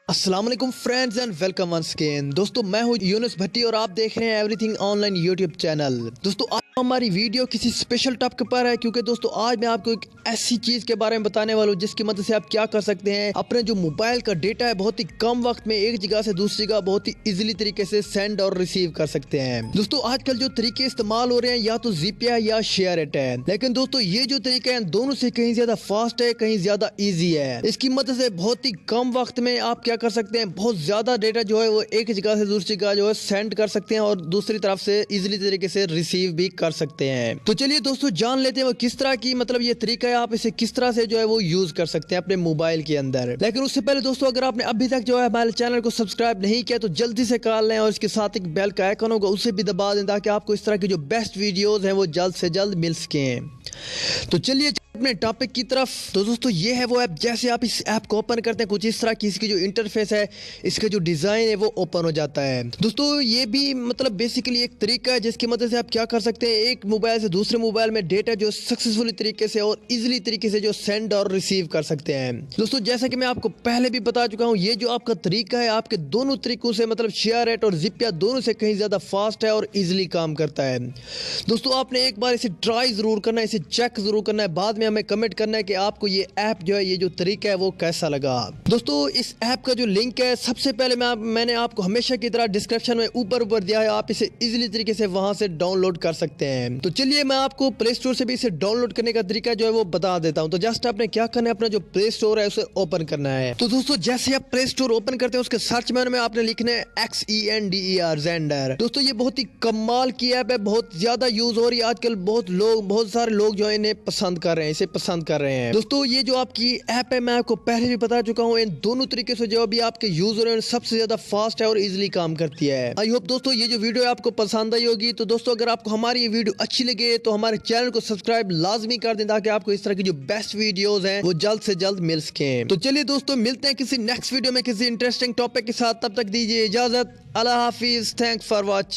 अस्सलाम वालेकुम friends and welcome once again. दोस्तों मैं हूं यूनुस भट्टी और आप देख रहे हैं एवरीथिंग ऑनलाइन यूट्यूब चैनल। दोस्तों आज हमारी वीडियो किसी स्पेशल टॉपिक पर है, क्योंकि दोस्तों आज मैं आपको एक ऐसी चीज के बारे में बताने वाला हूं जिसकी मदद से आप क्या कर सकते हैं, अपने जो मोबाइल का डेटा है बहुत ही कम वक्त में एक जगह से दूसरी जगह बहुत ही इजीली तरीके से सेंड और रिसीव कर सकते हैं। दोस्तों आजकल जो तरीके इस्तेमाल हो रहे हैं या तो जीपे है या शेयर इट है, लेकिन दोस्तों ये जो तरीका है दोनों से कहीं ज्यादा फास्ट है, कहीं ज्यादा ईजी है। इसकी मदद से बहुत ही कम वक्त में आप क्या कर सकते हैं, बहुत ज्यादा डेटा जो है वो एक जगह से दूसरी जगह जो है सेंड कर सकते हैं और दूसरी तरफ से इजीली तरीके से रिसीव भी कर सकते हैं। तो चलिए दोस्तों जान लेते हैं वो किस तरह की मतलब ये तरीका है, आप इसे किस तरह से जो है वो यूज कर सकते हैं अपने मोबाइल के अंदर। लेकिन उससे पहले दोस्तों अगर आपने अभी तक जो है हमारे चैनल को सब्सक्राइब नहीं किया तो जल्दी से कर लें और इसके साथ एक बेल का आइकन होगा उसे भी दबा दें ताकि आपको इस तरह की जो बेस्ट वीडियोस हैं वो जल्द से जल्द मिल सकें। तो चलिए अपने टॉपिक की तरफ। तो दोस्तों ये है वो ऐप, जैसे आप इस ऐप को ओपन करते हैं कुछ इस तरह की इसकी जो इंटरफेस है, इसका जो डिजाइन है वो ओपन हो जाता है। दोस्तों ये भी मतलब बेसिकली एक तरीका है जिसकी मदद से आप क्या कर सकते हैं, एक मोबाइल से दूसरे मोबाइल में डेटा जो सक्सेसफुली तरीके से और इजीली तरीके से जो सेंड और रिसीव कर सकते हैं। दोस्तों जैसा कि मैं आपको पहले भी बता चुका हूँ, ये जो आपका तरीका है आपके दोनों तरीकों से मतलब शेयर इट और जिप दोनों से कहीं ज्यादा फास्ट है और इजिली काम करता है। दोस्तों आपने एक बार इसे ट्राई जरूर करना है, इसे चेक जरूर करना है, बाद में हमें कमेंट करना है कि आपको ये ऐप जो है ये जो तरीका है वो कैसा लगा। दोस्तों इस ऐप का जो लिंक है सबसे पहले मैंने आपको हमेशा की तरह डिस्क्रिप्शन में ऊपर दिया है, आप इसे इजीली तरीके से वहां से डाउनलोड कर सकते हैं। तो चलिए मैं आपको प्ले स्टोर से भी इसे डाउनलोड करने का तरीका जो है वो बता देता हूं। तो जस्ट आपने क्या करना है, अपना जो प्ले स्टोर है उसे ओपन करना है। तो दोस्तों जैसे आप प्ले स्टोर ओपन करते हैं उसके सर्च मेनू में आपने लिखना है XENDER जेंडर। दोस्तों ये बहुत ही कमाल की ऐप है, बहुत ज्यादा यूज हो रही है आजकल, बहुत सारे लोग जो है इन्हें पसंद कर रहे हैं, इसे पसंद कर रहे हैं। दोस्तों ये जो आपकी ऐप है मैं आपको पहले भी बता चुका हूँ, इन दोनों तरीके से जो भी आपके यूजर हैं सबसे ज्यादा फास्ट है और इजीली काम करती है। आई होप दोस्तों ये जो वीडियो है आपको पसंद आई होगी। तो दोस्तों अगर आपको हमारी ये वीडियो अच्छी लगे तो हमारे चैनल को सब्सक्राइब लाजमी कर दें ताकि आपको इस तरह की जो बेस्ट वीडियोस हैं वो जल्द से जल्द मिल सके। तो चलिए दोस्तों मिलते हैं किसी नेक्स्ट वीडियो में किसी इंटरेस्टिंग टॉपिक के साथ, तब तक दीजिए इजाजत। अल्लाह हाफिज, थैंक्स फॉर वॉचिंग।